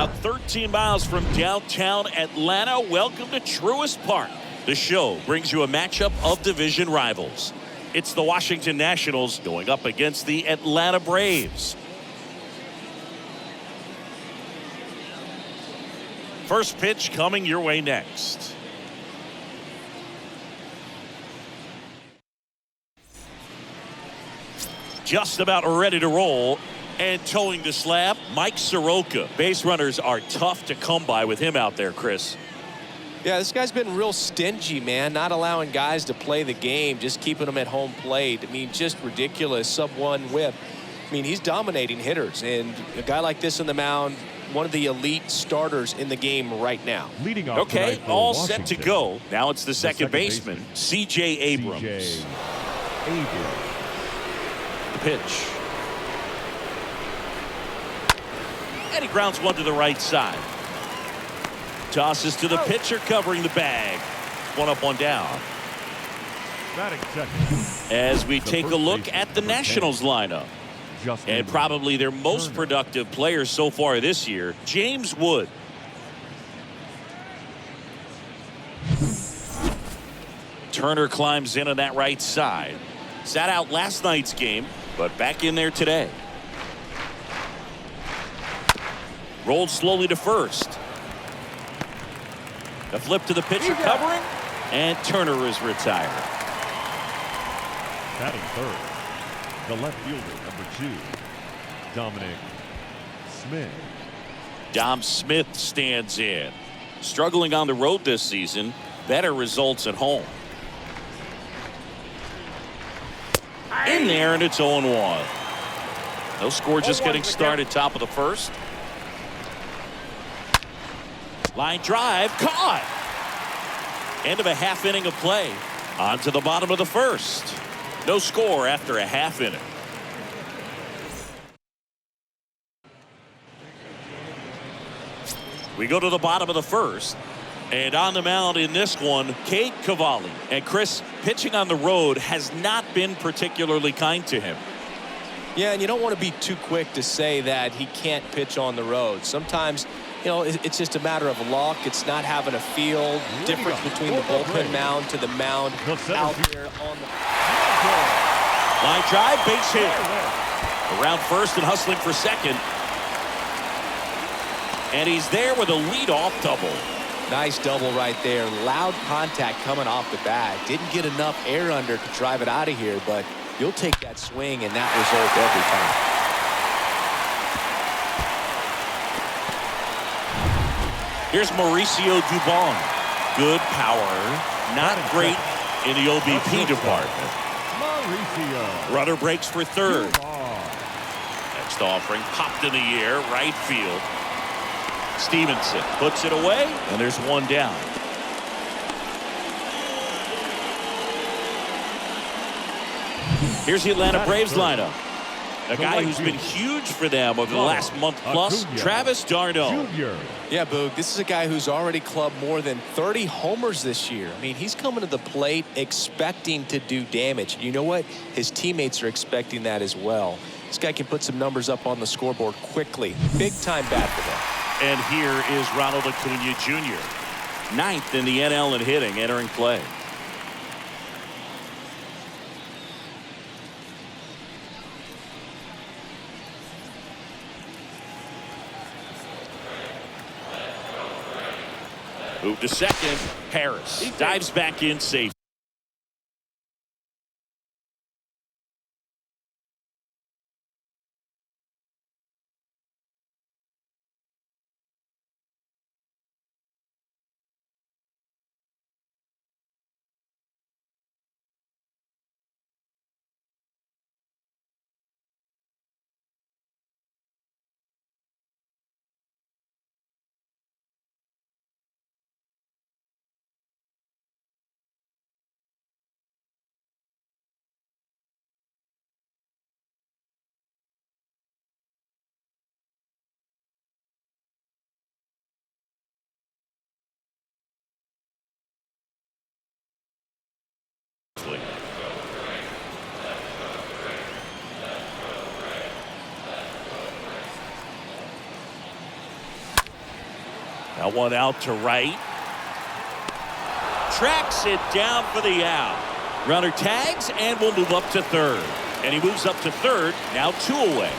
About 13 miles from downtown Atlanta, welcome to Truist Park. The show brings you a matchup of division rivals. It's the Washington Nationals going up against the Atlanta Braves. First pitch coming your way next. Just about ready to roll. And towing the slab, Mike Soroka. Base runners are tough to come by with him out there, Chris. Yeah, this guy's been real stingy, man. Not allowing guys to play the game, just keeping them at home plate. I mean, just ridiculous. Sub-1 whip. I mean, he's dominating hitters. And a guy like this on the mound, one of the elite starters in the game right now. Leading off okay, all set to Washington. go. Now it's the second baseman, C.J. Abrams. C.J. Abrams. The pitch. And he grounds one to the right side. Tosses to the pitcher covering the bag. One up, one down. Batting second. As we take a look at the Nationals lineup. And probably their most productive player so far this year, James Wood. Turner climbs in on that right side. Sat out last night's game, but back in there today. Rolled slowly to first. The flip to the pitcher covering, and Turner is retired. Batting third, the left fielder, number 2, Dominic Smith. Dom Smith stands in. Struggling on the road this season, better results at home. In there, and it's 0-1. No score, just getting started, top of the first. Line drive, caught. End of a half inning of play. On to the bottom of the first. No score after a half inning. We go to the bottom of the first. And on the mound in this one, Cade Cavalli. And Chris, pitching on the road has not been particularly kind to him. Yeah, and you don't want to be too quick to say that he can't pitch on the road. Sometimes, you know, it's just a matter of luck. It's not having a feel. Difference between the bullpen mound to the mound out there on the line drive, base hit. Around first and hustling for second. And he's there with a leadoff double. Nice double right there. Loud contact coming off the bat. Didn't get enough air under to drive it out of here, but you'll take that swing and that result every time. Here's Mauricio Dubon. Good power. Not great in the OBP department. Mauricio. Runner breaks for third. Next offering popped in the air, right field. Stevenson puts it away, and there's one down. Here's the Atlanta Braves lineup. A guy who's been huge for them over the last month plus, Travis d'Arnaud. Yeah, Boog, this is a guy who's already clubbed more than 30 homers this year. I mean, he's coming to the plate expecting to do damage. You know what? His teammates are expecting that as well. This guy can put some numbers up on the scoreboard quickly. Big time bat for them. And here is Ronald Acuna Jr., 9th in the NL in hitting, entering play. Move to second. Harris dives back in safe. That one out to right. Tracks it down for the out. Runner tags and will move up to third. And he moves up to third, now 2 away.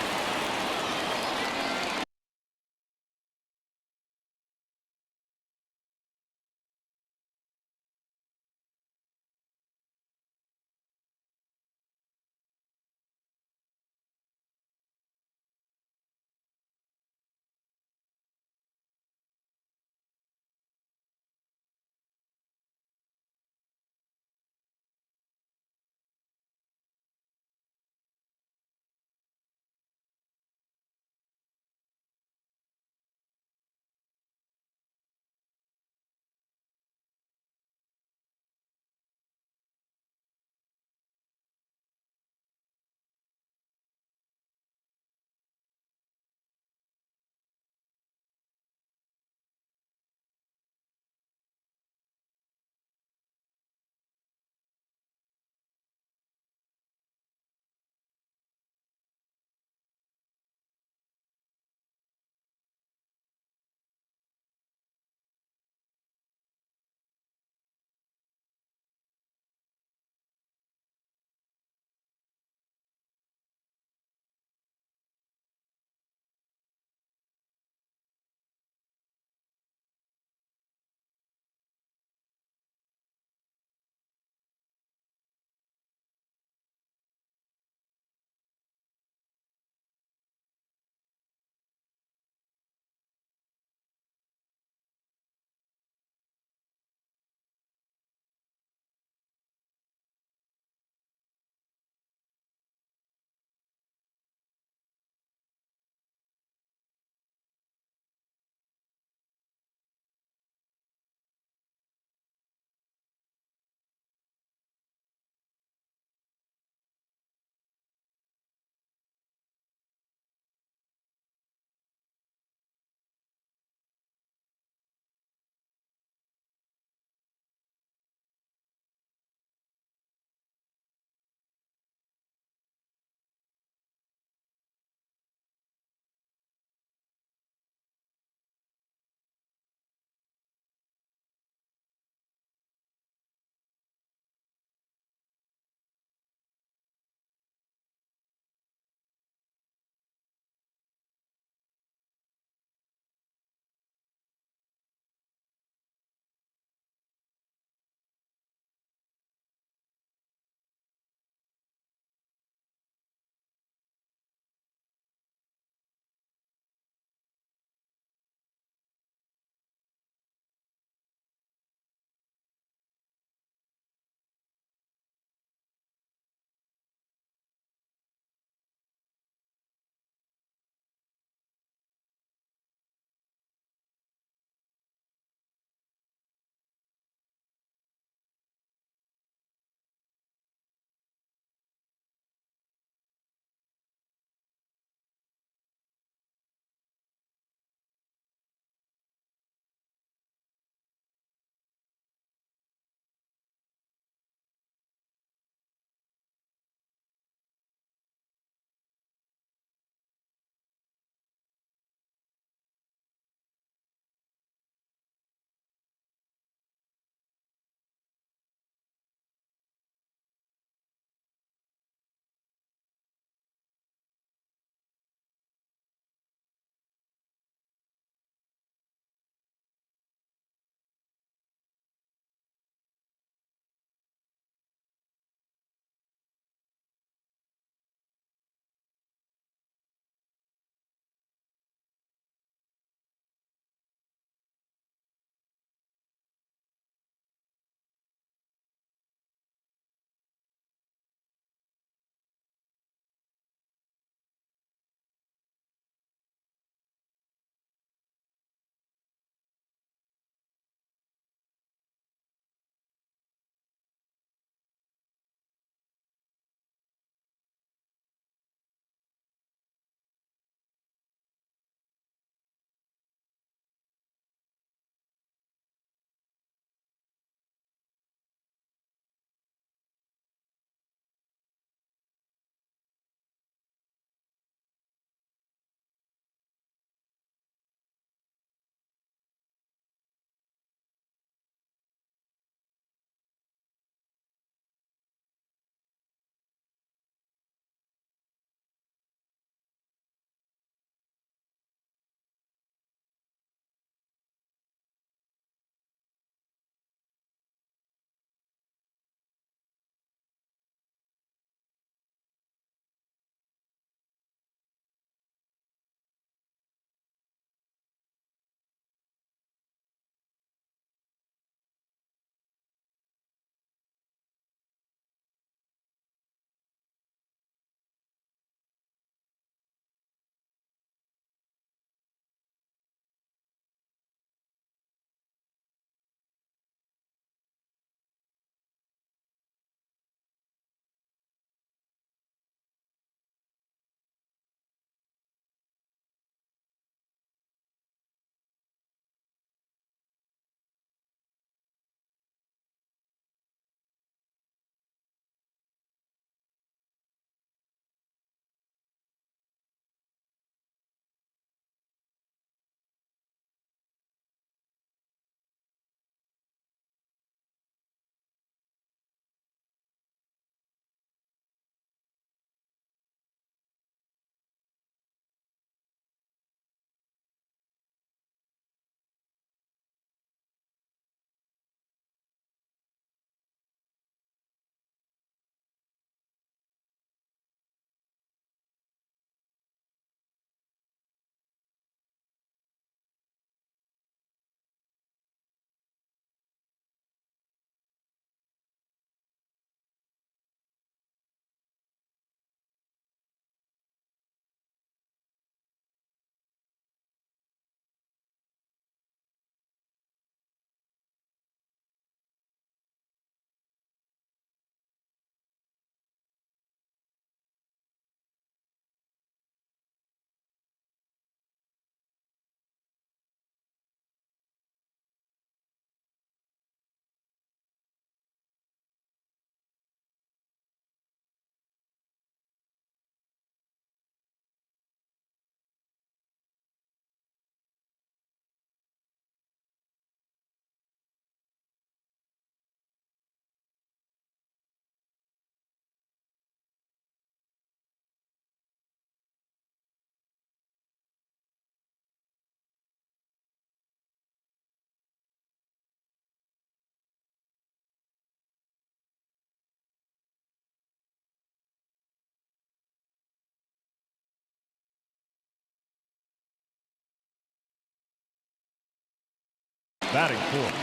Batting fourth,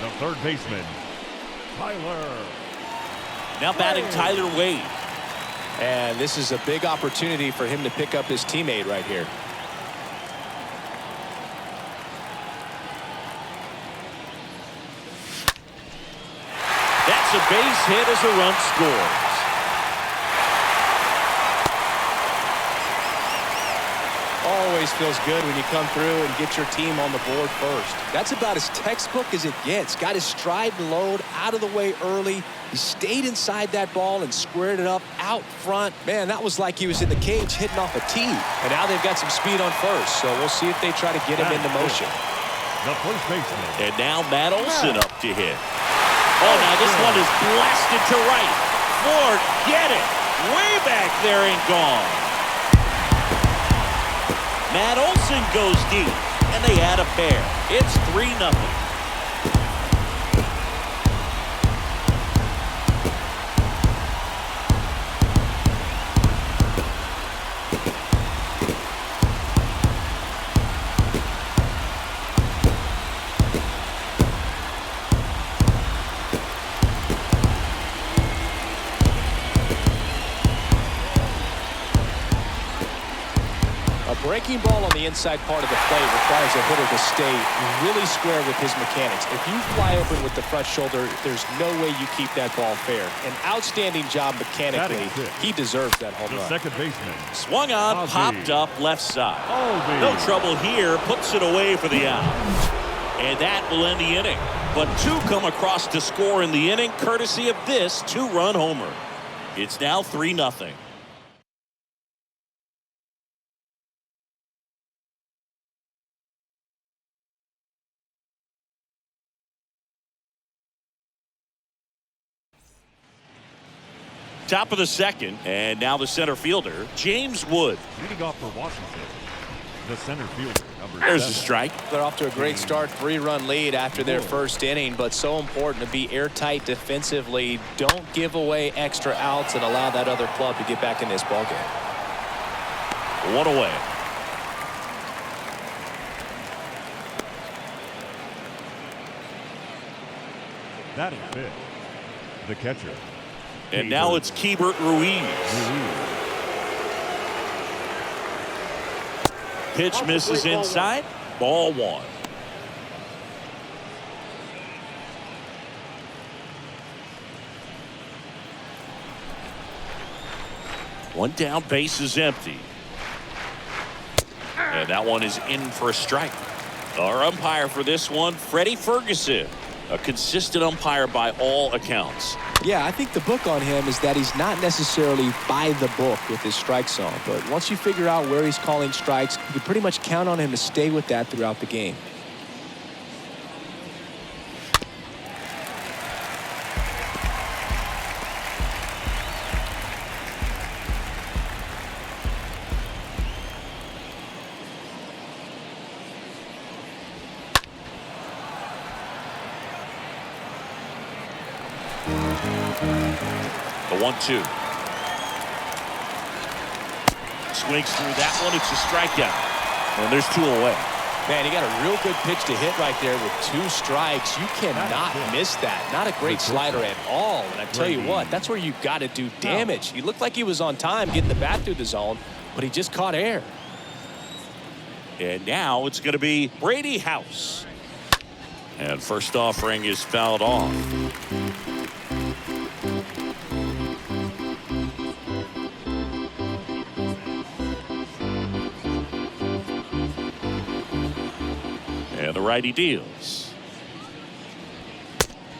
the third baseman, Tyler. Now batting Tyler Wade. And this is a big opportunity for him to pick up his teammate right here. That's a base hit as a run scores. Always feels good when you come through and get your team on the board first. That's about as textbook as it gets. Got his stride and load out of the way early. He stayed inside that ball and squared it up out front. Man, that was like he was in the cage hitting off a tee. And now they've got some speed on first, so we'll see if they try to get him into motion. The first baseman. And now Matt Olson up to hit. Oh, now this one is blasted to right. Forget it. Way back there and gone. Matt Olson goes deep, and they add a pair. It's 3-0. Breaking ball on the inside part of the plate requires a hitter to stay really square with his mechanics. If you fly open with the front shoulder, there's no way you keep that ball fair. An outstanding job mechanically. He deserves that home run. The second baseman. Swung on, Ozzie. popped up left side. Ozzie. No trouble here, puts it away for the out. And that will end the inning. But two come across to score in the inning, courtesy of this two-run homer. It's now 3-0. Top of the second, and now the center fielder, James Wood. Leading off for Washington, the center fielder, number There's 7. a strike. They're off to a great start, 3-run lead after their first inning, but so important to be airtight defensively. Don't give away extra outs and allow that other club to get back in this ballgame. One away. Batting fifth, the catcher. And now it's Keibert Ruiz. Pitch misses inside. Ball one. One down, base is empty. And that one is in for a strike. Our umpire for this one, Freddie Ferguson. A consistent umpire by all accounts. Yeah, I think the book on him is that he's not necessarily by the book with his strike zone. But once you figure out where he's calling strikes, you can pretty much count on him to stay with that throughout the game. The 1-2. Swings through that one. It's a strikeout. And there's two away. Man, he got a real good pitch to hit right there with 2 strikes. You cannot miss that. Not a great slider at all. And I tell you what, that's where you got to do damage. He looked like he was on time getting the bat through the zone, but he just caught air. And now it's going to be Brady House. And first offering is fouled off. And the righty deals.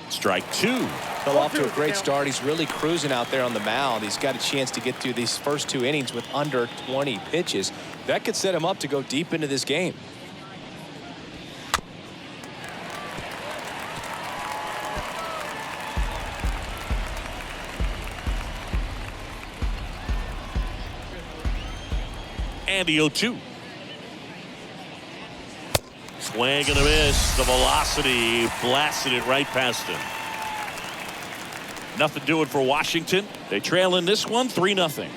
Strike 2. Fell off to a great start. He's really cruising out there on the mound. He's got a chance to get through these first 2 innings with under 20 pitches. That could set him up to go deep into this game. And the 0-2. Swing and a miss. The velocity blasted it right past him. Nothing doing for Washington. They trail in this one 3-0.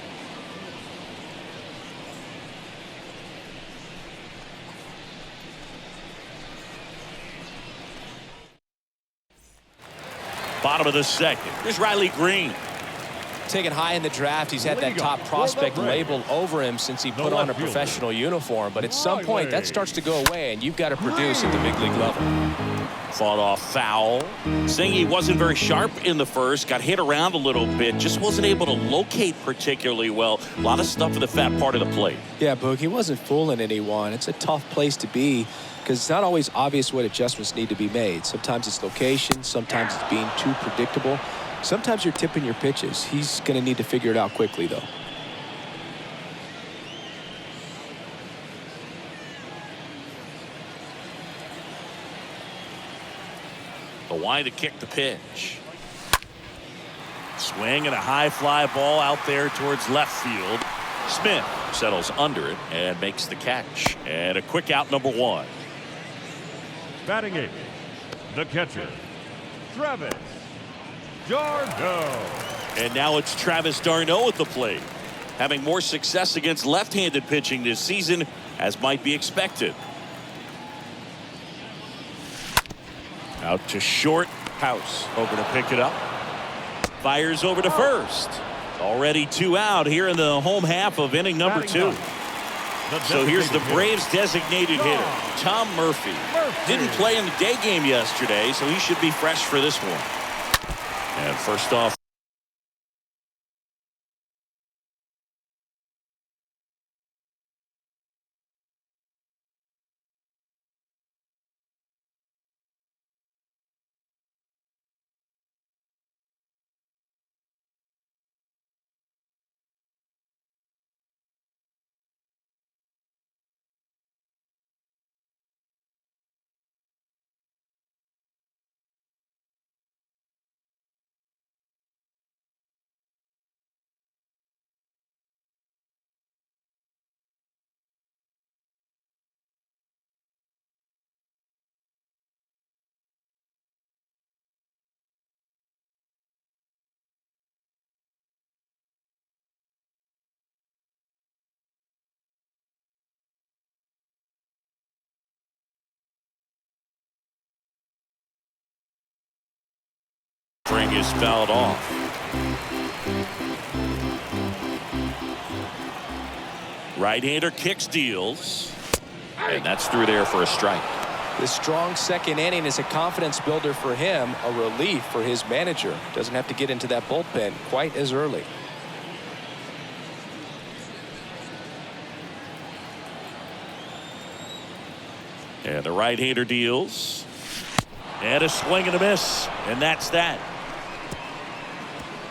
Bottom of the second. Here's Riley Green. Taken high in the draft, he's had that Leading top off for prospect the Braves, label over him since he the put on a left fielder, professional uniform. But at some point, that Riley. starts to go away, and you've got to produce at the big league level. Fought off foul. Saying he wasn't very sharp in the first. Got hit around a little bit. Just wasn't able to locate particularly well. A lot of stuff in the fat part of the plate. Yeah, Boog, he wasn't fooling anyone. It's a tough place to be because it's not always obvious what adjustments need to be made. Sometimes it's location. Sometimes it's being too predictable. Sometimes you're tipping your pitches. He's going to need to figure it out quickly, though. The wide to kick the pitch. Swing and a high fly ball out there towards left field. Smith settles under it and makes the catch. And a quick out, number 1. Batting 8, the catcher, Travis d'Arnaud. And now it's Travis d'Arnaud at the plate. Having more success against left-handed pitching this season, as might be expected. Out to short. House over to pick it up. Fires over to first. Already 2 out here in the home half of inning number Batting 2. ninth, So here's the hitter, Braves designated hitter, Tom Murphy. Didn't play in the day game yesterday, so he should be fresh for this one. And first off, string is fouled off. Right-hander kicks, deals. And that's through there for a strike. This strong second inning is a confidence builder for him, a relief for his manager. Doesn't have to get into that bullpen quite as early. And the right-hander deals. And a swing and a miss. And that's that.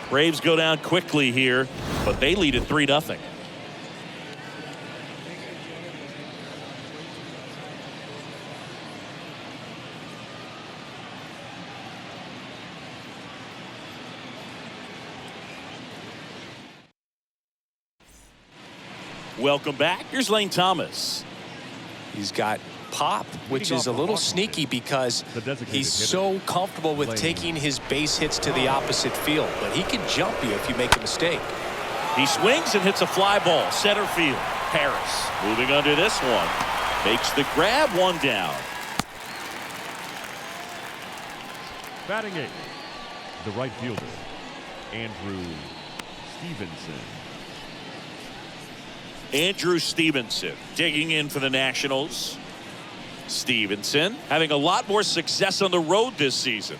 Braves go down quickly here, but they lead at 3-0. Welcome back. Here's Lane Thomas. He's got pop, which is a little sneaky because he's so comfortable with taking his base hits to the opposite field, but he can jump you if you make a mistake. He swings and hits a fly ball, center field. Harris moving under this one. Makes the grab, 1 down. Batting 8, the right fielder, Andrew Stevenson. Andrew Stevenson digging in for the Nationals. Stevenson having a lot more success on the road this season.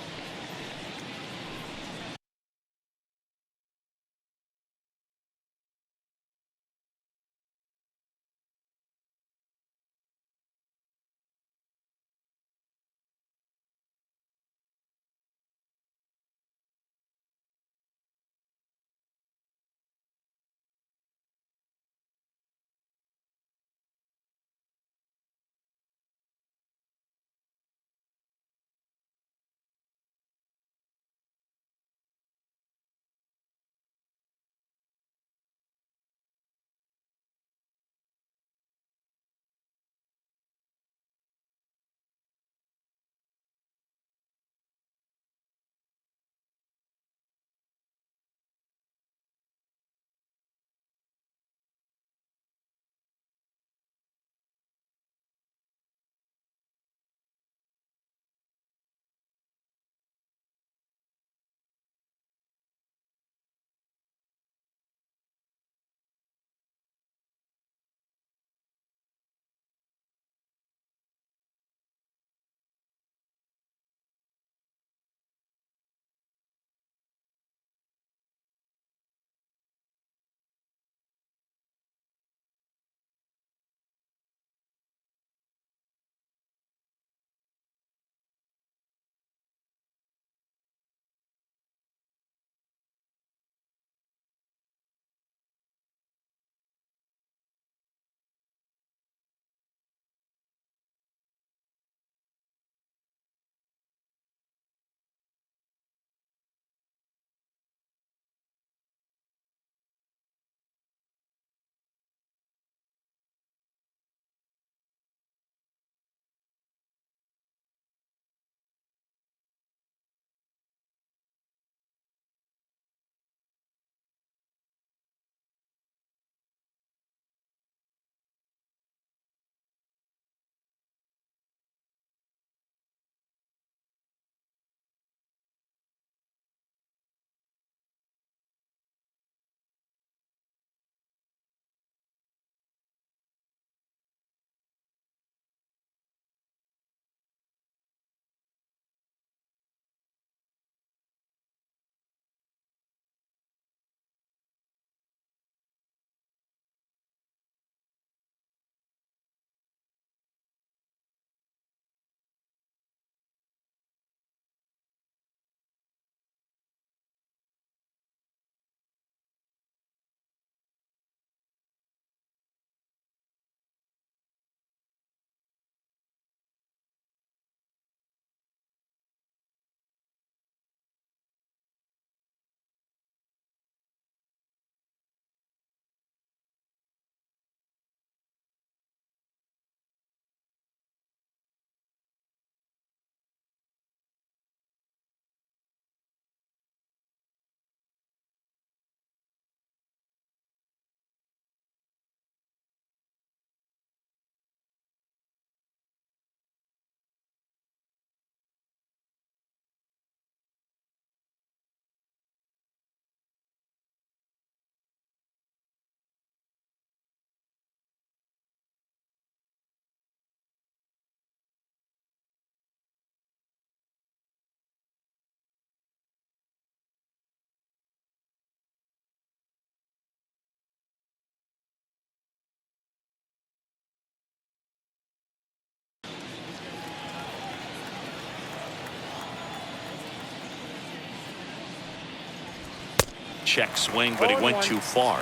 check swing, but he went too far.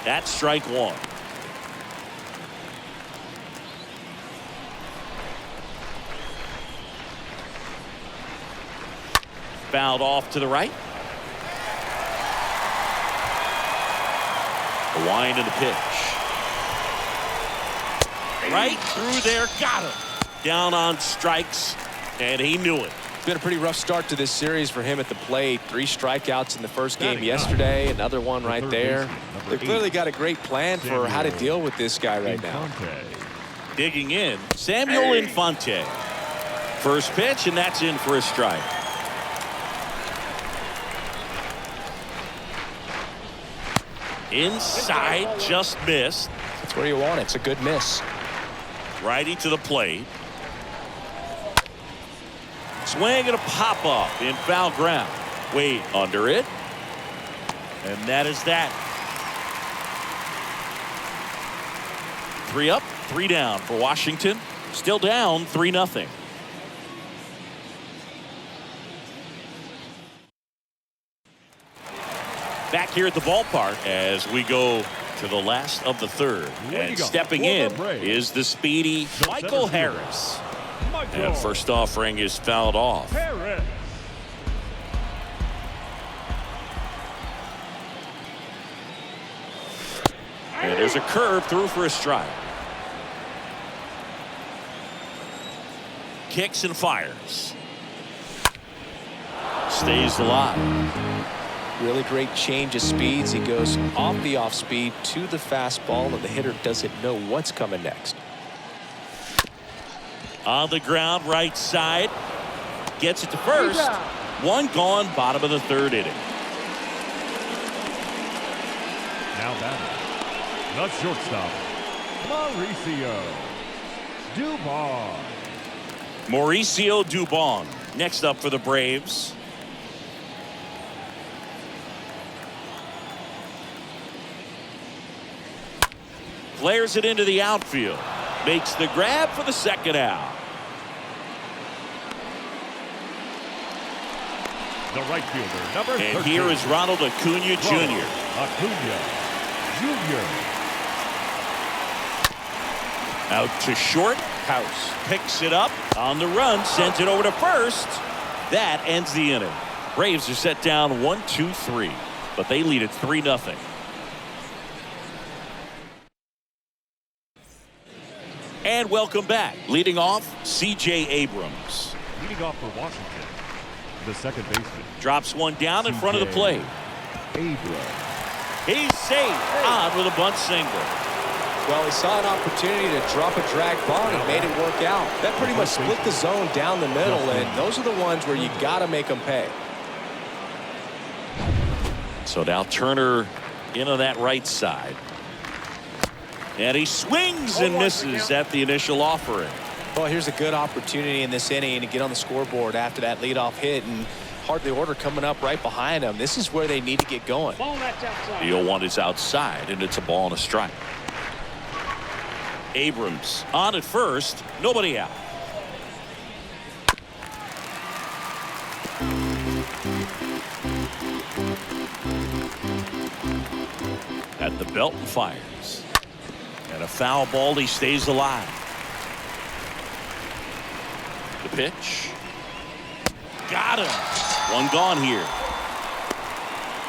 That's strike one. Fouled off to the right. The wind and the pitch. Right through there, got him. Down on strikes, and he knew it. It's been a pretty rough start to this series for him at the plate. 3 strikeouts in the first game yesterday, another one right there. They've clearly got a great plan for how to deal with this guy right now. Digging in, Samuel Infante. First pitch, and that's in for a strike. Inside, just missed. That's where you want it. It's a good miss. Righty to the plate. Swing and a pop-up in foul ground. Wade under it. And that is that. 3 up, 3 down for Washington. Still down 3-0. Back here at the ballpark as we go to the last of the third. And stepping in is the speedy Michael Harris. And first offering is fouled off. And there's a curve through for a strike. Kicks and fires. Stays alive. Really great change of speeds. He goes off the off speed to the fastball, and the hitter doesn't know what's coming next. On the ground, right side. Gets it to first. 1 gone, bottom of the 3rd inning. Now batting, the shortstop, Mauricio Dubon. Mauricio Dubon next up for the Braves. Flares it into the outfield. Makes the grab for the second out. The right fielder, number 13. And here is Ronald Acuna Jr. Acuna Jr. Out to short. House picks it up on the run, sends it over to first. That ends the inning. Braves are set down 1-2-3, but they lead it 3-0. And welcome back. Leading off, C.J. Abrams. Leading off for Washington, the second baseman. Drops one down in front of the plate. Abrams. He's safe on with a bunt single. Well, he saw an opportunity to drop a drag ball and made it work out. That pretty much split the zone down the middle, and those are the ones where you got to make them pay. So now Turner into that right side. And he swings and misses at the initial offering. Well, here's a good opportunity in this inning to get on the scoreboard after that leadoff hit, and hardly order coming up right behind him. This is where they need to get going. The 0-1 is outside, and it's a ball and a strike. Abrams on at first, nobody out. At the belt and fires. And a foul ball, he stays alive. The pitch. Got him. 1 gone here.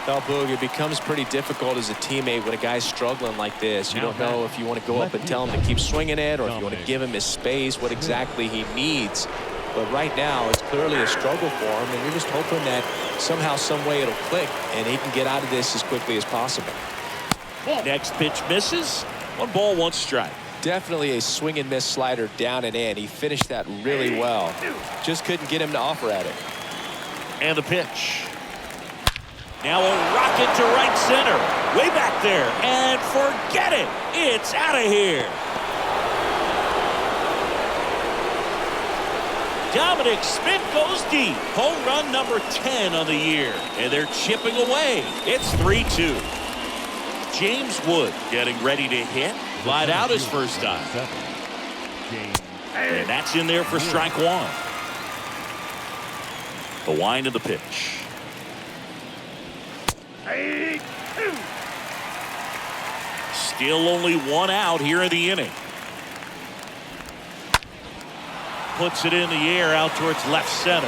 Well, Boog, it becomes pretty difficult as a teammate when a guy's struggling like this. You don't know if you want to go up and tell him to keep swinging it, or if you want to give him his space, what exactly he needs. But right now, it's clearly a struggle for him, and you're just hoping that somehow, some way it'll click, and he can get out of this as quickly as possible. Next pitch misses. 1 ball, 1 strike. Definitely a swing and miss slider down and in. He finished that really well. Just couldn't get him to offer at it. And the pitch. Now a rocket to right center. Way back there. And forget it. It's out of here. Dominic Smith goes deep. Home run number 10 on the year. And they're chipping away. It's 3-2. James Wood getting ready to hit. Lied out his first time. And that's in there for strike 1. The wind of the pitch. Still only one out here in the inning. Puts it in the air out towards left center.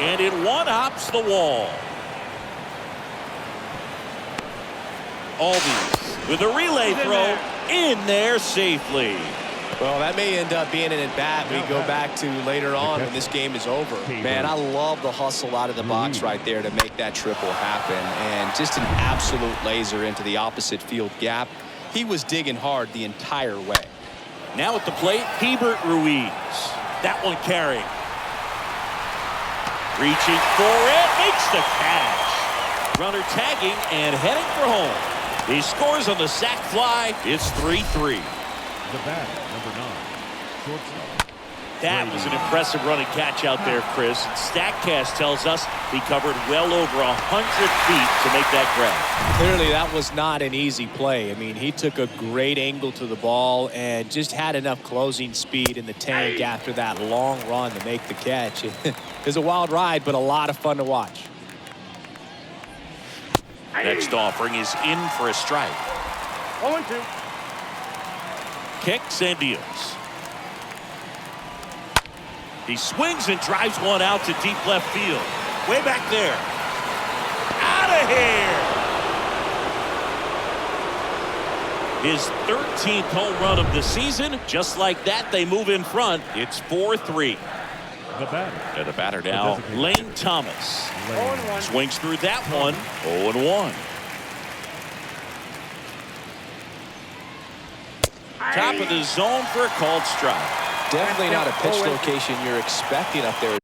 And it one-hops the wall. Albies with a relay throw in there safely. Well, that may end up being an at-bat we go back to later on when this game is over. Man, I love the hustle out of the box right there to make that triple happen. And just an absolute laser into the opposite field gap. He was digging hard the entire way. Now at the plate, Hebert Ruiz. That one carrying. Reaching for it, makes the catch. Runner tagging and heading for home. He scores on the sac fly. It's 3-3. The batter, number 9, shortstop. That was an impressive running catch out there, Chris. StatCast tells us he covered well over 100 feet to make that grab. Clearly, that was not an easy play. I mean, he took a great angle to the ball and just had enough closing speed in the tank after that long run to make the catch. It was a wild ride, but a lot of fun to watch. Next offering is in for a strike. 0-2. Kicks and deals. He swings and drives one out to deep left field. Way back there. Out of here. His 13th home run of the season. Just like that, they move in front. It's 4-3. The batter. And the batter now, Lane Thomas. 0-1. Swings through that one. 0-1. Top of the zone for a called strike. Definitely not a pitch location you're expecting up there.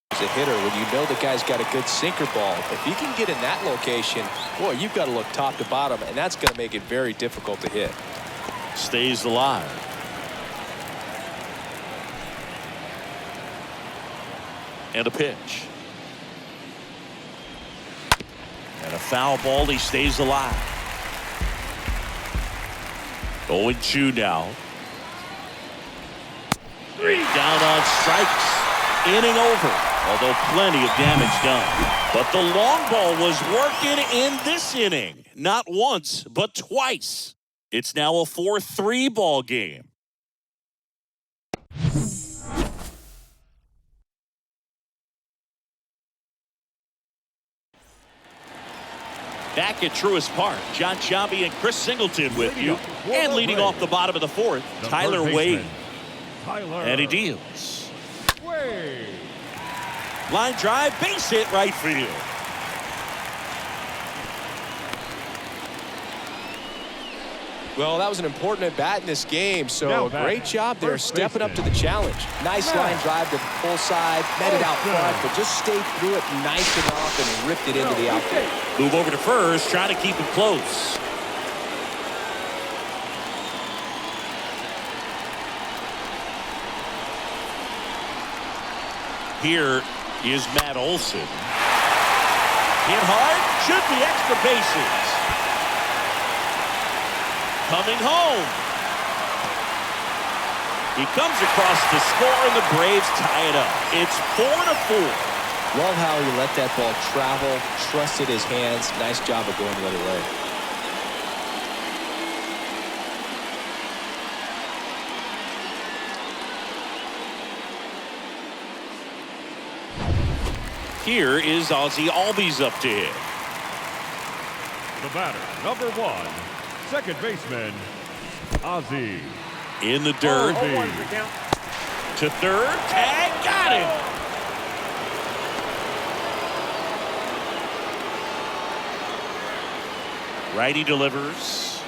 As a hitter, when you know the guy's got a good sinker ball, if he can get in that location, boy, you've got to look top to bottom, and that's going to make it very difficult to hit. Stays alive. And a pitch. And a foul ball. He stays alive. 0-2 now. Down on strikes. Inning over. Although plenty of damage done. But the long ball was working in this inning. Not once, but twice. It's now a 4-3 ball game. Back at Truist Park, John Sciambi and Chris Singleton with you. And leading off the bottom of the fourth, Tyler Wade. And he deals. Line drive, base hit, right field. Well, that was an important at-bat in this game, so great job there stepping up to the challenge. Nice line drive to the full side, met it out front, but just stayed through it, knifed it off, and ripped it into the outfield. Move over to first, trying to keep it close. Here is Matt Olson. Hit hard. Should be extra bases. Coming home. He comes across to score, and the Braves tie it up. It's 4-4. Love how he let that ball travel, trusted his hands. Nice job of going the other way. Here is Ozzie Albies up to hit. The batter, number 1, second baseman, Ozzie. In the dirt. To third. Tag. Got him. Righty delivers.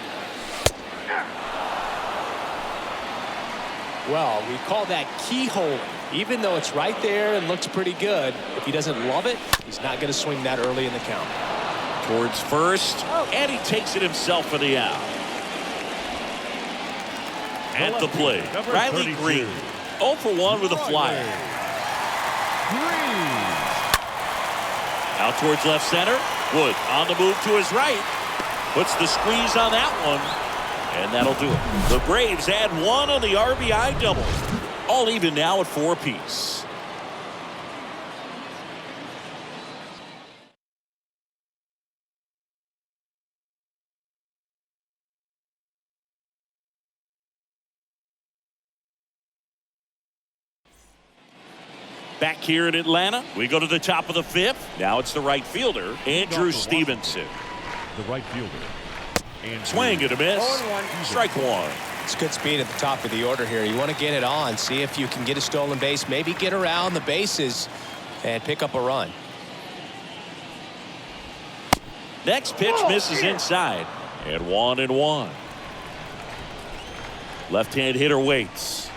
Well, we call that keyhole. Even though it's right there and looks pretty good, if he doesn't love it, he's not going to swing that early in the count. Towards first, and he takes it himself for the out. At the plate, Riley Green. 0 for 1 with a flyer. Out towards left center. Wood on the move to his right. Puts the squeeze on that one. And that'll do it. The Braves add 1 on the RBI double. All even now at 4 apiece. Back here in Atlanta, we go to the top of the 5th. Now it's the right fielder, Andrew Stevenson. The right fielder. And Swing and a miss. Strike 1. It's good speed at the top of the order here. You want to get it on, see if you can get a stolen base, maybe get around the bases and pick up a run. Next pitch misses inside. And 1-1. Left-hand hitter waits.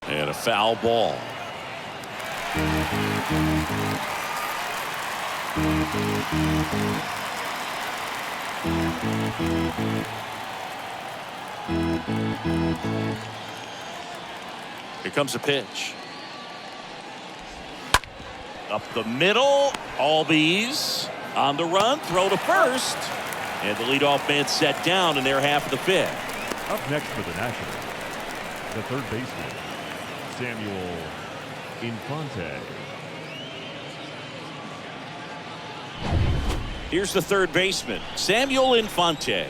And a foul ball. Here comes a pitch. Up the middle. Albies on the run. Throw to first. And the leadoff man set down in their half of the fifth. Up next for the Nationals, the third baseman, Samuel Infante. Here's the third baseman, Samuel Infante.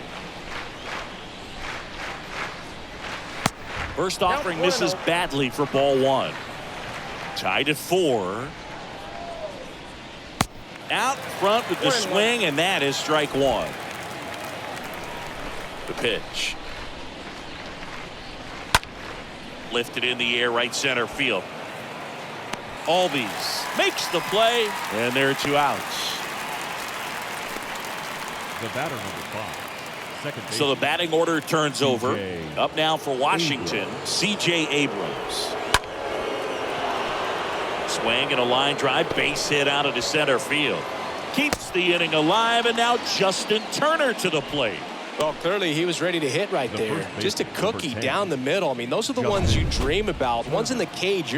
First offering misses badly for ball one. Tied at 4. Out front with the swing, and that is strike 1. The pitch. Lifted in the air, right center field. Albies makes the play, and there are 2 outs. The batter, number 5, second baseman. So the batting order turns over. C.J. Up now for Washington, C.J. Abrams. Swing and a line drive, base hit out of the center field. Keeps the inning alive, and now Justin Turner to the plate. Well, clearly he was ready to hit right there. Just a cookie down the middle. I mean, those are the ones you dream about. Ones in the cage.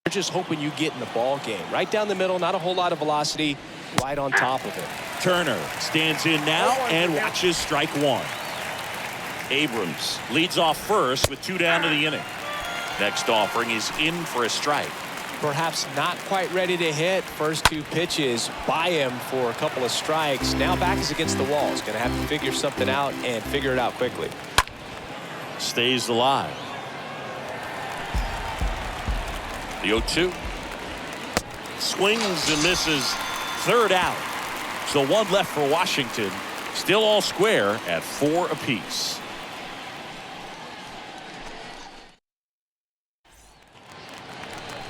They're just hoping you get in the ball game. Right down the middle, not a whole lot of velocity, right on top of it. Turner stands in now and watches strike one. Abrams leads off first with 2 down to the inning. Next offering is in for a strike. Perhaps not quite ready to hit. First 2 pitches by him for a couple of strikes. Now back is against the wall. He's going to have to figure something out and figure it out quickly. Stays alive. The 0-2. Swings and misses. 3rd out. So 1 left for Washington. Still all square at 4 apiece.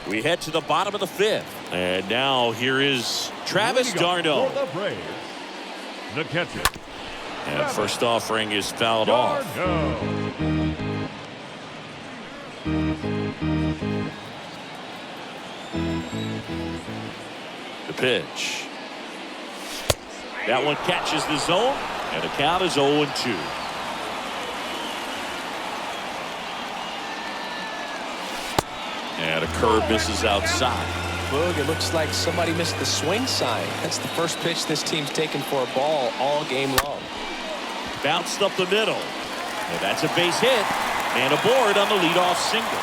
We head to the bottom of the 5th. And now here is Travis d'Arnaud. For the Braves, the catcher. And first offering is fouled off. The pitch. That one catches the zone, and the count is 0-2. And a curve misses outside. Boog, it looks like somebody missed the swing sign. That's the first pitch this team's taken for a ball all game long. Bounced up the middle. And that's a base hit. And aboard on the leadoff single.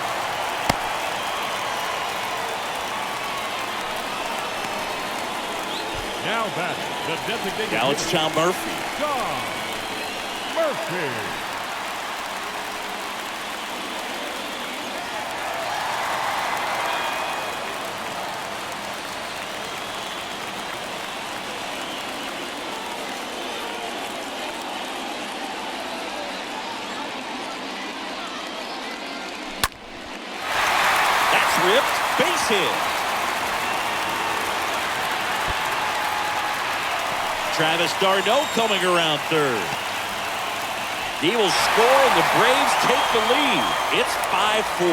Now batting, the designated Now it's John Murphy. John Murphy. That's ripped. Base hit. Travis d'Arnaud coming around 3rd. He will score and the Braves take the lead. It's 5-4.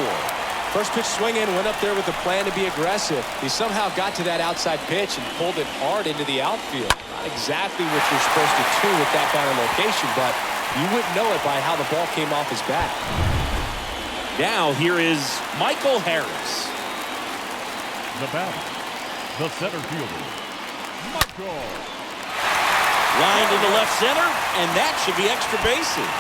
First pitch swinging, went up there with a plan to be aggressive. He somehow got to that outside pitch and pulled it hard into the outfield. Not exactly what you're supposed to do with that kind of location, but you wouldn't know it by how the ball came off his bat. Now here is Michael Harris. The batter, the center fielder, Michael. Line to the left center, and that should be extra bases.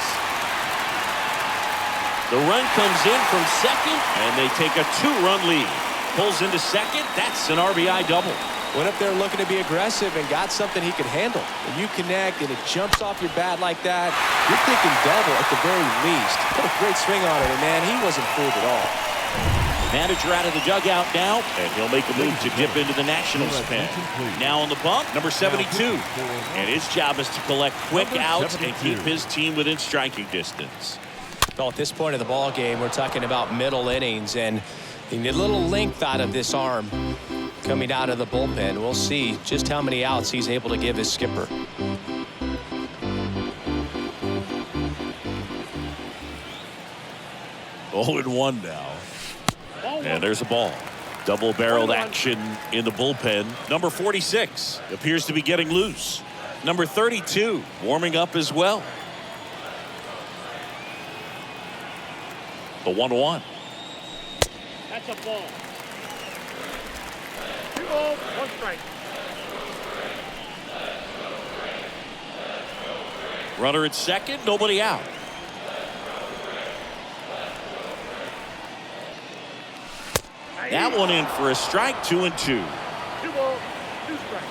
The run comes in from second, and they take a 2-run lead. Pulls into second. That's an RBI double. Went up there looking to be aggressive and got something he could handle. When you connect and it jumps off your bat like that, you're thinking double at the very least. Put a great swing on it, and man, he wasn't fooled at all. Manager out of the dugout now, and he'll make a move to dip into the Nationals pen. Now on the bump, number 72. And his job is to collect quick outs and keep his team within striking distance. Well, at this point of the ball game, we're talking about middle innings, and you need a little length out of this arm coming out of the bullpen. We'll see just how many outs he's able to give his skipper. Oh, and 1 now. And there's a ball. Double-barreled action in the bullpen. Number 46 appears to be getting loose. Number 32 warming up as well. The 1-1. That's a ball. 2-0, 1 strike. Runner at second, nobody out. That one in for a strike, 2-2. 2-0, 2 strikes.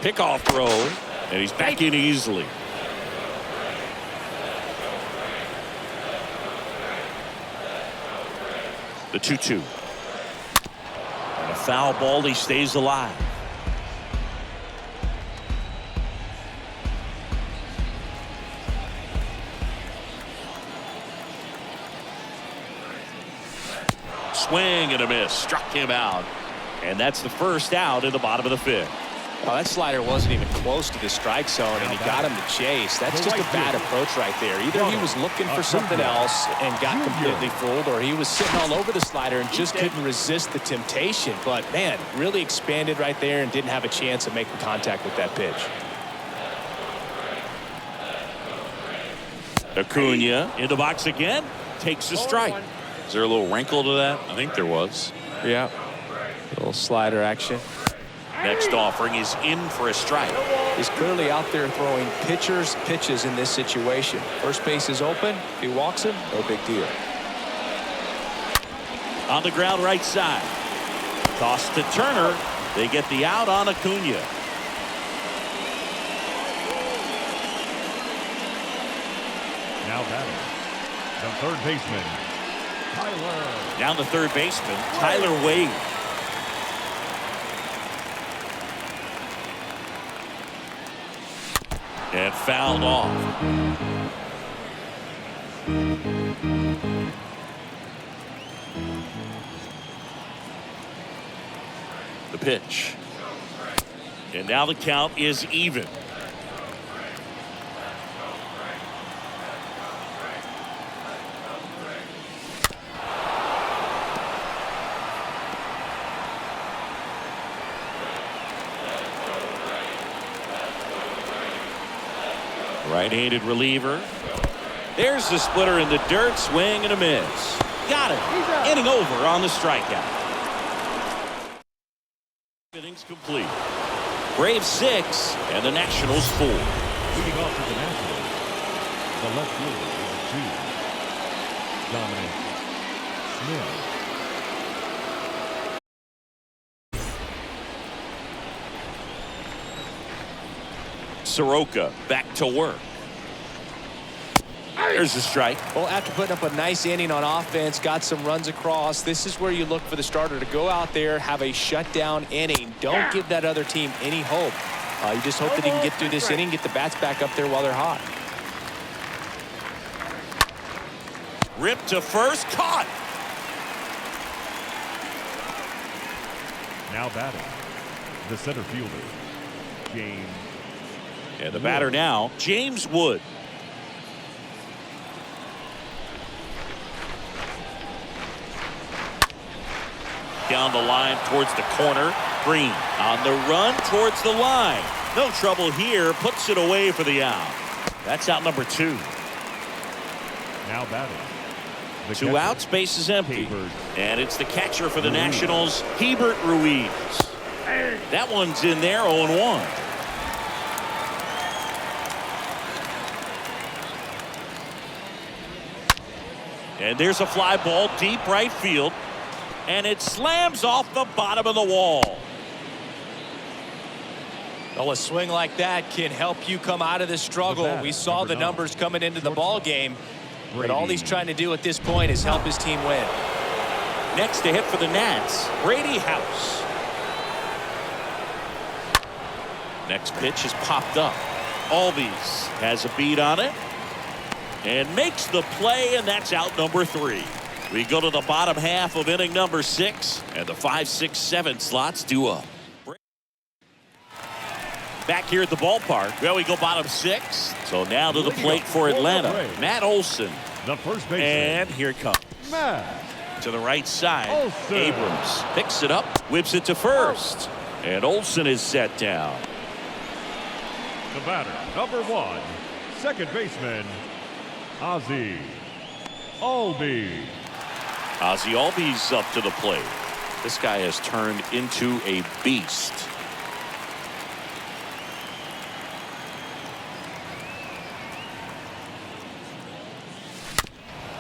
Pickoff throw, and he's back in easily. The 2-2. And a foul ball, he stays alive. Swing and a miss. Struck him out. And that's the first out in the bottom of the 5th. Oh, that slider wasn't even close to the strike zone, and he got him to chase. That's just a bad approach right there. Either he was looking for something else and got completely fooled, or he was sitting all over the slider and just couldn't resist the temptation. But, man, really expanded right there and didn't have a chance of making contact with that pitch. Acuna in the box again. Takes a strike. Is there a little wrinkle to that? I think there was. Yeah. A little slider action. Next offering is in for a strike. He's clearly out there throwing pitches in this situation. First base is open. If he walks him, no big deal. On the ground right side. Toss to Turner. They get the out on Acuna. Now batting, the third baseman, Tyler. Down the third baseman, Tyler Wade. And fouled off. The pitch. And now the count is even. Right-handed reliever. There's the splitter in the dirt. Swing and a miss. Got it. Inning over on the strikeout. Innings complete. Braves 6 and the Nationals 4. Leading off to the Nationals, the left fielder is 2. Dominic Smith. Soroka back to work. There's a strike. Well, after putting up a nice inning on offense, got some runs across, this is where you look for the starter to go out there, have a shutdown inning. Don't give that other team any hope. You just hope that he can get through this inning, get the bats back up there while they're hot. Ripped to first, caught. Now batting, the center fielder, James. And the batter now, James Wood. Down the line towards the corner. Green on the run towards the line. No trouble here. Puts it away for the out. That's out number 2. Now batting. The 2 catcher, outs, base is empty. Hebert. And it's the catcher for the Nationals, Hebert Ruiz. That one's in there, 0-1. And there's a fly ball deep right field. And it slams off the bottom of the wall. Well, a swing like that can help you come out of this struggle. We saw the numbers coming into the ball game. But all he's trying to do at this point is help his team win. Next to hit for the Nats, Brady House. Next pitch is popped up. Albies has a beat on it. And makes the play, and that's out number 3. We go to the bottom half of inning number 6, and the 5, 6, 7 slots due up. Back here at the ballpark, well, we go bottom 6. So now to the plate for Atlanta, Matt Olson. The first baseman. And here it comes. Matt To the right side, Olson. Abrams picks it up, whips it to first, and Olson is set down. The batter, number 1, second baseman, Ozzie Albies. Ozzie Albies up to the plate. This guy has turned into a beast.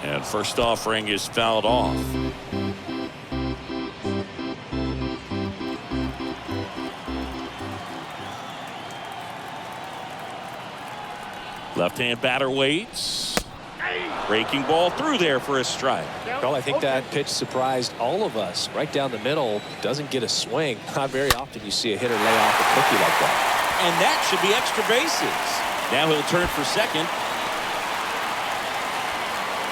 And first offering is fouled off. Left-hand batter waits. Breaking ball through there for a strike. Well, I think that pitch surprised all of us. Right down the middle, doesn't get a swing. Not very often you see a hitter lay off a cookie like that. And that should be extra bases. Now he'll turn for second.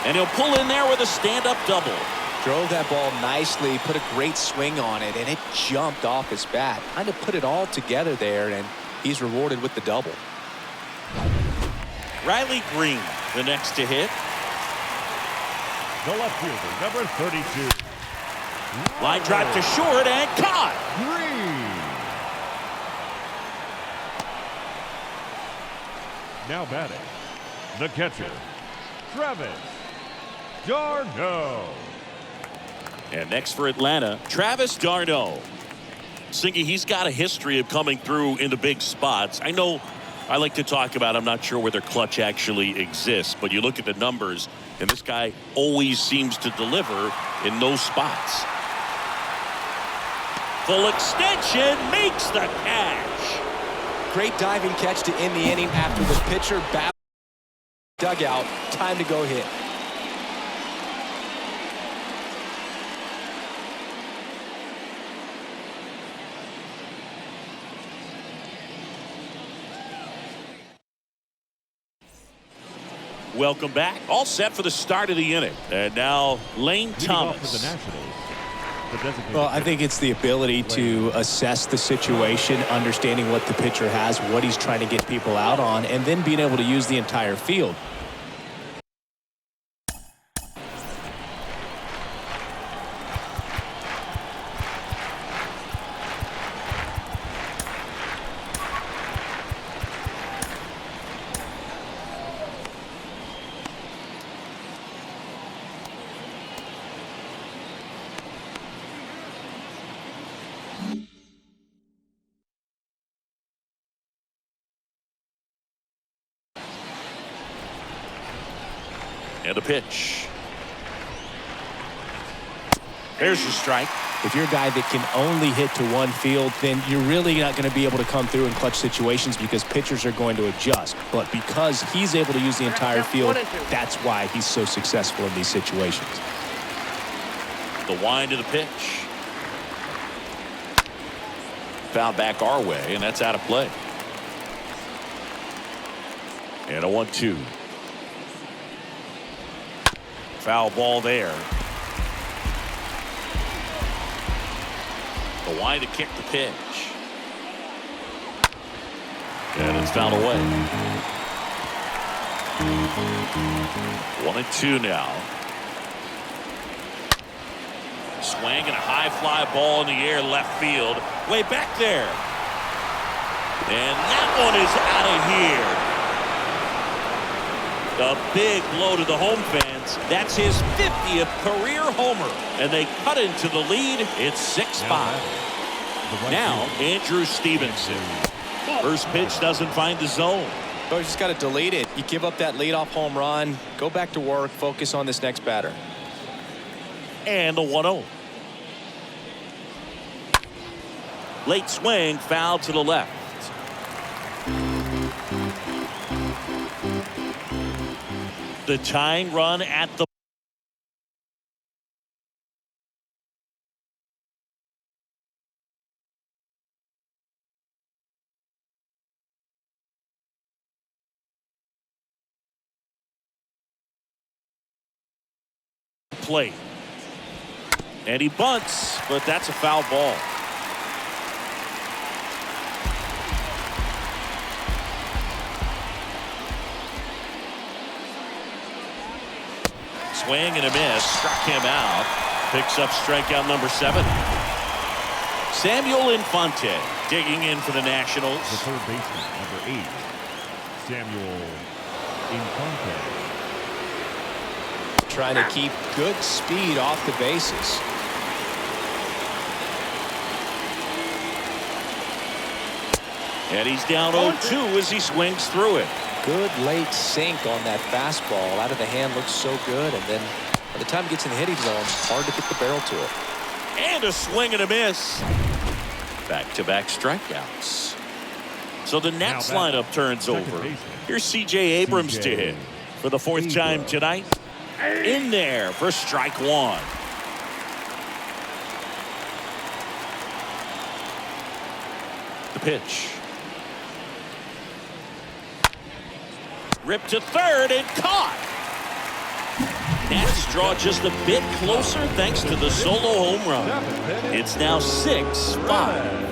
And he'll pull in there with a stand-up double. Drove that ball nicely, put a great swing on it, and it jumped off his bat. Kind of put it all together there, and he's rewarded with the double. Riley Green, the next to hit. The left fielder, number 32. Line drive to short and caught. Green. Now batting, the catcher, Travis d'Arnaud. And next for Atlanta, Travis d'Arnaud. Singy, he's got a history of coming through in the big spots. I know I like to talk about, I'm not sure whether clutch actually exists, but you look at the numbers, and this guy always seems to deliver in those spots. Full extension makes the catch. Great diving catch to end the inning after the pitcher battled dugout. Time to go hit. Welcome back. All set for the start of the inning. And now Lane Leading off for Thomas. the Nationals, the designated Well, I think it's the ability to assess the situation, understanding what the pitcher has, what he's trying to get people out on, and then being able to use the entire field. And a pitch. There's the strike. If you're a guy that can only hit to one field, then you're really not going to be able to come through in clutch situations because pitchers are going to adjust. But because he's able to use the entire field, that's why he's so successful in these situations. The wind of the pitch. Foul back our way, and that's out of play. And a 1-2. Foul ball there. The wind to kick the pitch. And it's fouled away. 1-2 now. Swing and a high fly ball in the air left field. Way back there. And that one is out of here. A big blow to the home fans. That's his 50th career homer. And they cut into the lead. It's 6-5. Now, Andrew Stevenson. First pitch doesn't find the zone. So you just got to delete it. You give up that leadoff home run, go back to work, focus on this next batter. And a 1-0. Late swing, foul to the left. The tying run at the plate. And he bunts, but that's a foul ball. Swing and a miss. Struck him out. Picks up strikeout number 7. Samuel Infante digging in for the Nationals. The third baseman, number 8, Samuel Infante. Trying to keep good speed off the bases. And he's down 0-2 as he swings through it. Good late sink on that fastball. Out of the hand looks so good, and then by the time it gets in the hitting zone, hard to get the barrel to it. And a swing and a miss. Back-to-back strikeouts. So the Nats lineup turns over. Here's C.J. Abrams to hit for the 4th time tonight. In there for strike 1. The pitch. Ripped to third and caught. Nats draw just a bit closer thanks to the solo home run. It's now 6-5.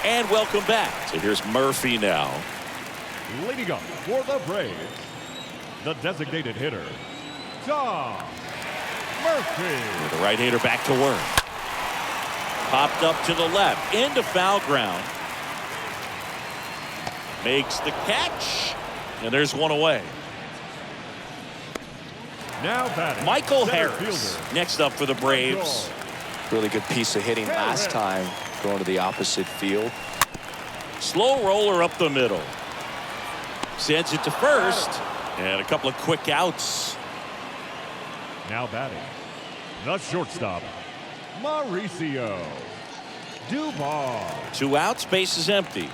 And welcome back. So here's Murphy now. Leading up for the Braves, the designated hitter, Tom Murphy. The right-hander back to work. Popped up to the left, into foul ground. Makes the catch, and there's one away. Now batting, Michael center Harris fielder. next up for the Braves. Really good piece of hitting last time going to the opposite field. Slow roller up the middle. Sends it to first, and a couple of quick outs. Now batting, the shortstop, Mauricio Dubon. 2 outs, base is empty.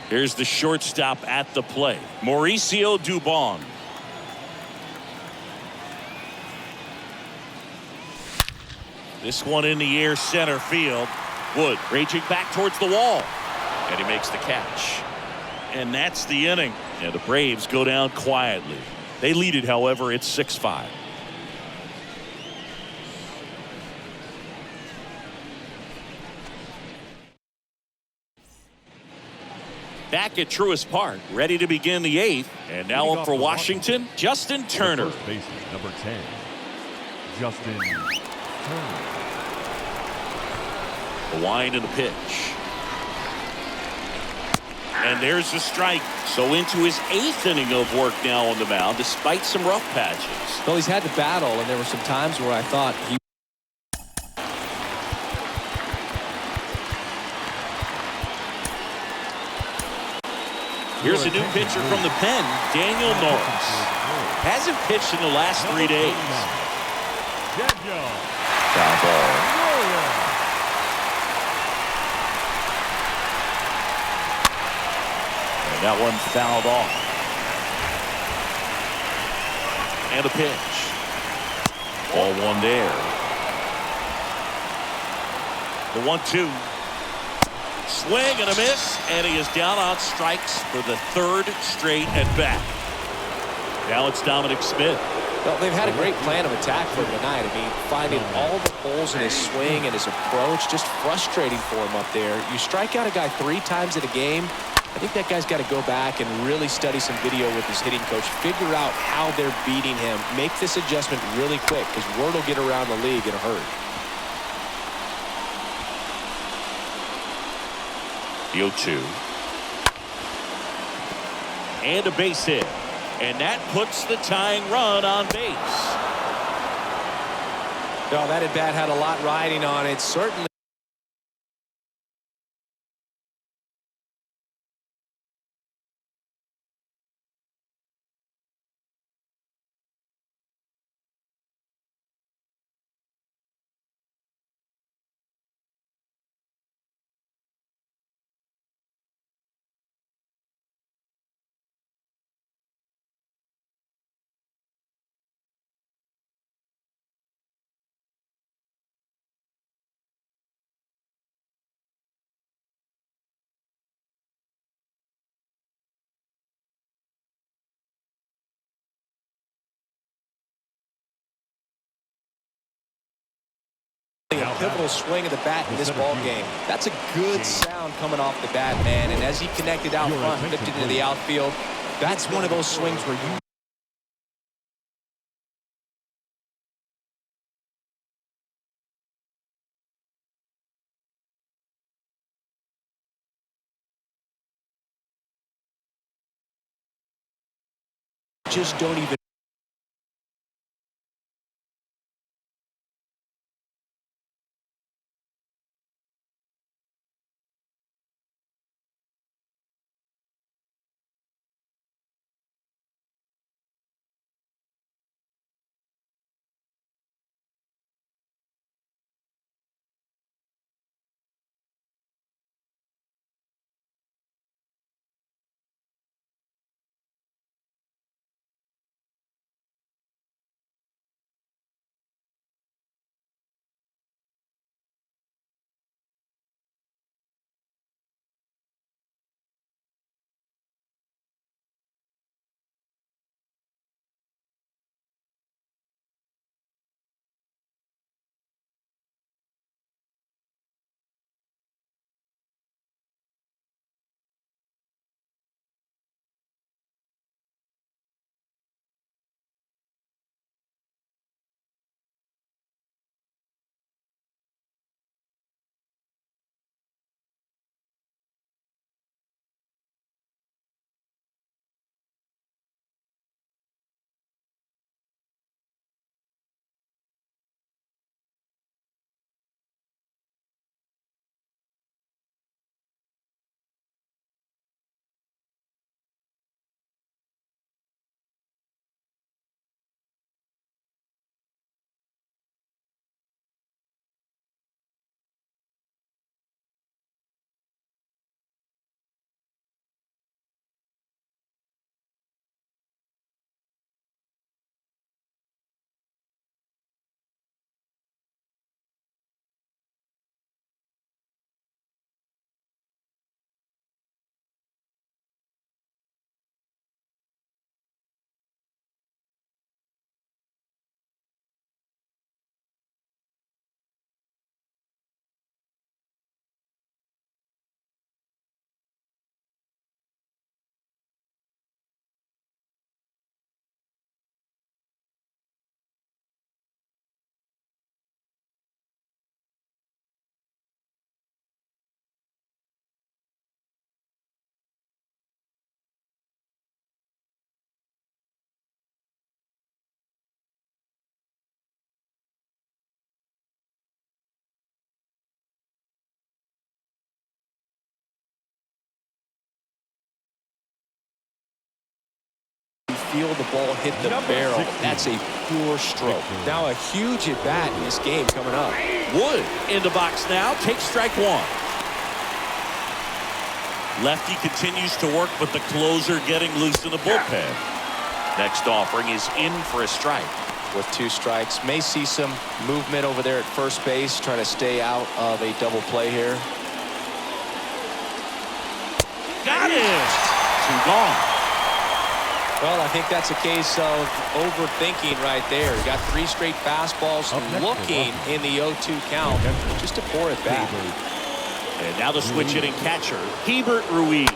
Here's the shortstop at the plate, Mauricio Dubon. This one in the air, center field. Wood raging back towards the wall, and he makes the catch. And that's the inning. And the Braves go down quietly. They lead it, however, it's 6-5. Back at Truist Park, ready to begin the 8th. And now up for Washington, Justin Turner. First baseman, number 10, Justin Turner. The wind and the pitch. And there's a strike. So into his 8th inning of work now on the mound, despite some rough patches. Well, he's had to battle, and there were some times where I thought he. Here's a new pitcher from the pen, Daniel Norris. Hasn't pitched in the last 3 days. Daniel Foul ball. Norris. And that one fouled off. And a pitch. Ball one there. The 1-2. Swing and a miss, and he is down on strikes for the 3rd straight at bat. Now it's Dominic Smith. Well, they've had a great plan of attack for him tonight. I mean, finding all the holes in his swing and his approach, just frustrating for him up there. You strike out a guy 3 times in a game, I think that guy's got to go back and really study some video with his hitting coach, figure out how they're beating him, make this adjustment really quick, because word will get around the league in a hurry. The 0-2. And a base hit. And that puts the tying run on base. No, that at bat had a lot riding on it. Certainly. A pivotal swing of the bat in this ball game. That's a good sound coming off the bat, man. And as he connected out front, flipped it into the outfield, that's one of those swings where you just don't even feel the ball hit the barrel. That's a pure stroke. Now a huge at bat in this game coming up. Wood in the box now. Takes strike one. Lefty continues to work, but the closer getting loose in the bullpen. Next offering is in for a strike. With 2 strikes, may see some movement over there at first base, trying to stay out of a double play here. Got it. 2 gone. Well, I think that's a case of overthinking right there. You got 3 straight fastballs looking in the 0-2 count just to pour it back. And now the switch hitting catcher, Hebert Ruiz.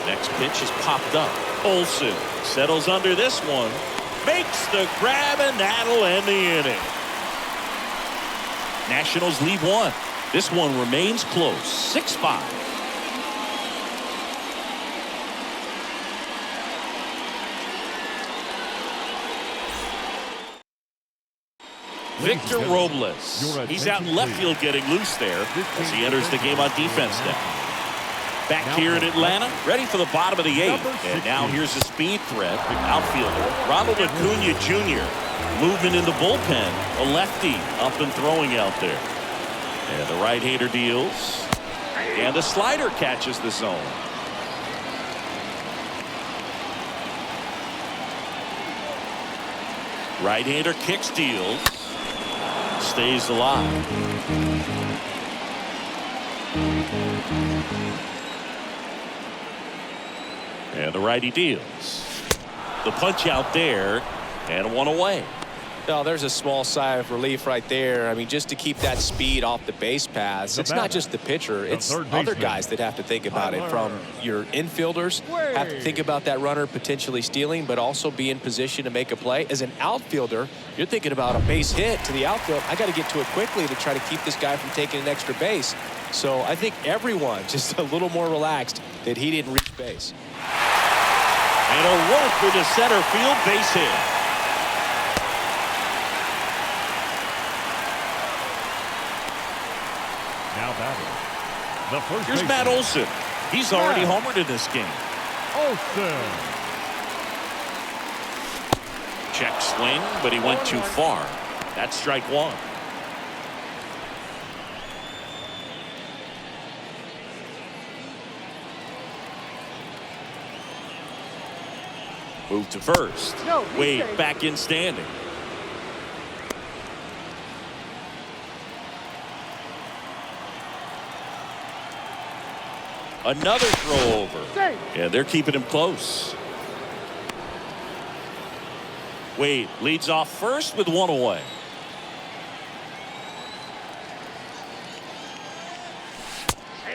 Next pitch is popped up. Olsen settles under this one. Makes the grab, and that'll end the inning. Nationals lead 1. This one remains close. 6-5. Victor Robles. He's out in left field getting loose there as he enters the game on defense now. Back here in Atlanta, ready for the bottom of the 8th. And now here's a speed threat. Outfielder Ronald Acuna Jr. Movement in the bullpen. A lefty up and throwing out there. And the right-hander deals. And the slider catches the zone. Right-hander kicks, deals. Stays alive. And the righty deals. The punch out there, and 1 away. No, there's a small sigh of relief right there. I mean, just to keep that speed off the base paths. It's not just the pitcher. It's other guys that have to think about it. From your infielders, have to think about that runner potentially stealing, but also be in position to make a play. As an outfielder, you're thinking about a base hit to the outfield. I got to get to it quickly to try to keep this guy from taking an extra base. So I think everyone just a little more relaxed that he didn't reach base. And a rope for the center field base hit. Now batting. The first Here's Matt Olson. He's already homered in this game. Olson. Check swing, but he went too far. That's strike 1. Move to first. Wade back in standing. Another throw over. Yeah, they're keeping him close. Wade leads off first with 1 away.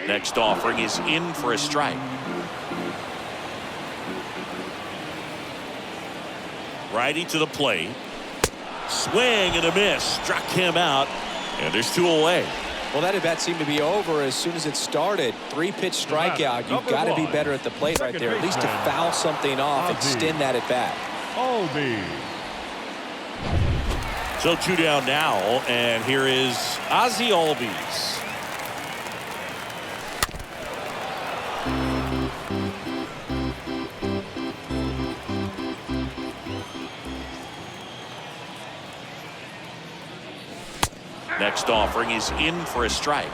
Next offering is in for a strike. Righty to the plate. Swing and a miss. Struck him out. And there's 2 away. Well, that at bat seemed to be over as soon as it started. 3-pitch strikeout. You've got to be better at the plate right there. At least to foul something off, extend that at bat. Albies. So 2 down now, and here is Ozzie Albies. Next offering is in for a strike.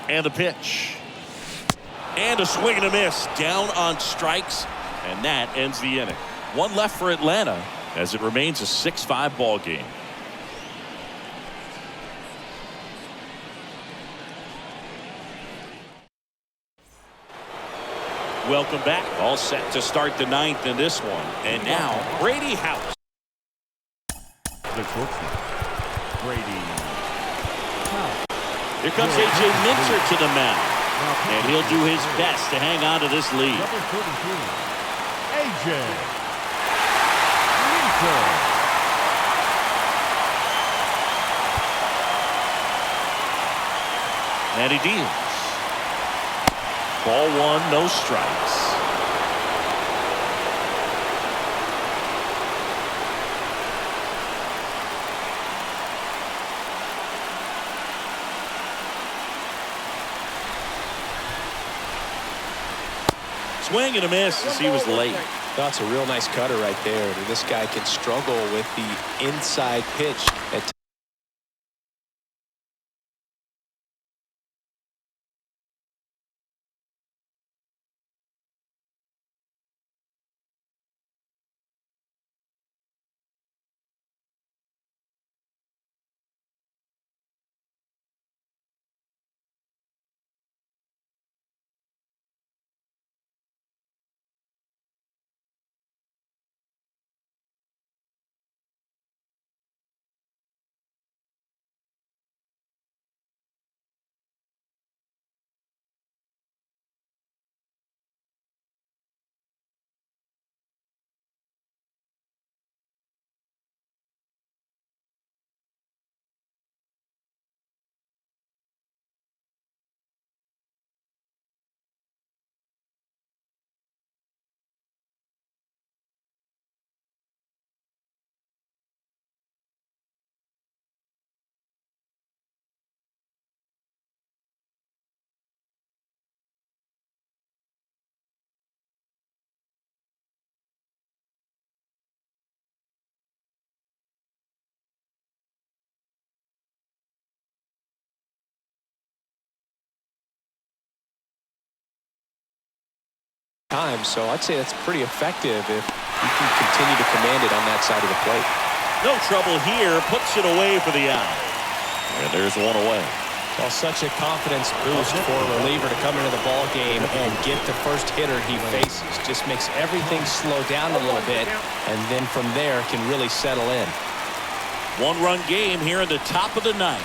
And the pitch. And a swing and a miss. Down on strikes. And that ends the inning. 1 left for Atlanta as it remains a 6-5 ball game. Welcome back. All set to start the 9th in this one. And now Brady House. The shortstop. Brady. Here comes A.J. Minter to the mound. And he'll do his best to hang on to this lead. Number 33. A.J. Minter. And he deals. Ball 1, no strikes. Swing and a miss as he was late. That's a real nice cutter right there. I mean, this guy can struggle with the inside pitch at times, so I'd say that's pretty effective if you can continue to command it on that side of the plate. No trouble here. Puts it away for the out. And there's one away. Well, such a confidence boost for a reliever to come into the ball game and get the first hitter he faces. Just makes everything slow down a little bit, and then from there can really settle in. One-run game here in the top of the ninth.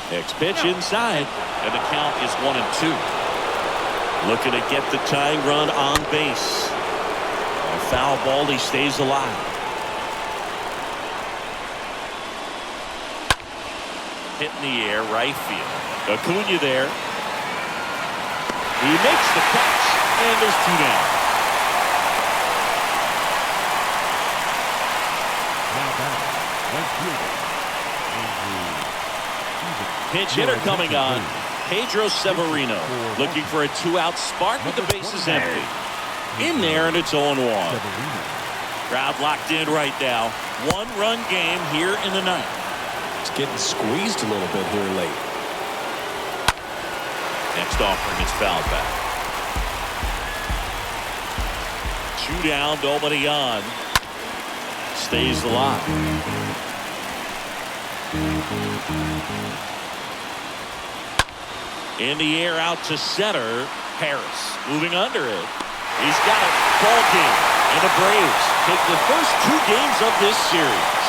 Next pitch inside, and the count is 1-2. Looking to get the tying run on base. A foul ball, he stays alive. Hit in the air, right field. Acuna there. He makes the catch, and there's two down. Now back, right fielder. Pitch hitter coming on. Pedro Severino looking for a two-out spark with the bases empty. In there, and it's 0-1. Crowd locked in right now. One-run game here in the ninth. It's getting squeezed a little bit here late. Next offering is fouled back. Two down, nobody on. Stays alive. In the air out to center. Harris moving under it. He's got it. Ball game. And the Braves take the first two games of this series.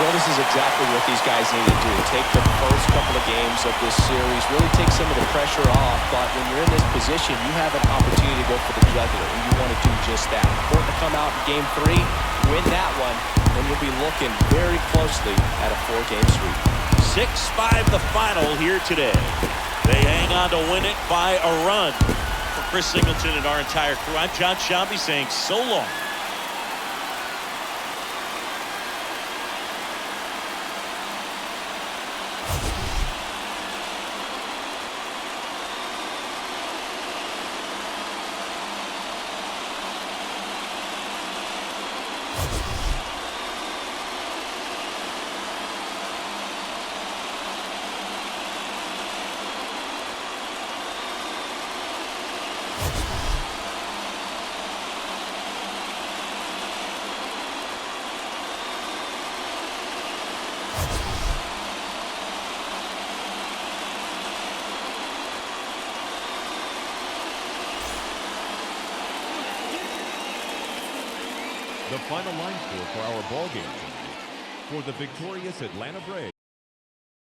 Well, this is exactly what these guys need to do. Take the first couple of games of this series, really take some of the pressure off. But when you're in this position, you have an opportunity to go for the jugular, and you want to do just that. Important to come out in Game 3, win that one, and you'll be looking very closely at a 4-game sweep. 6-5 the final here today. They hang on to win it by a run. For Chris Singleton and our entire crew, I'm John Sciambi saying so long. The final line score for our ball game tonight. For the victorious Atlanta Braves.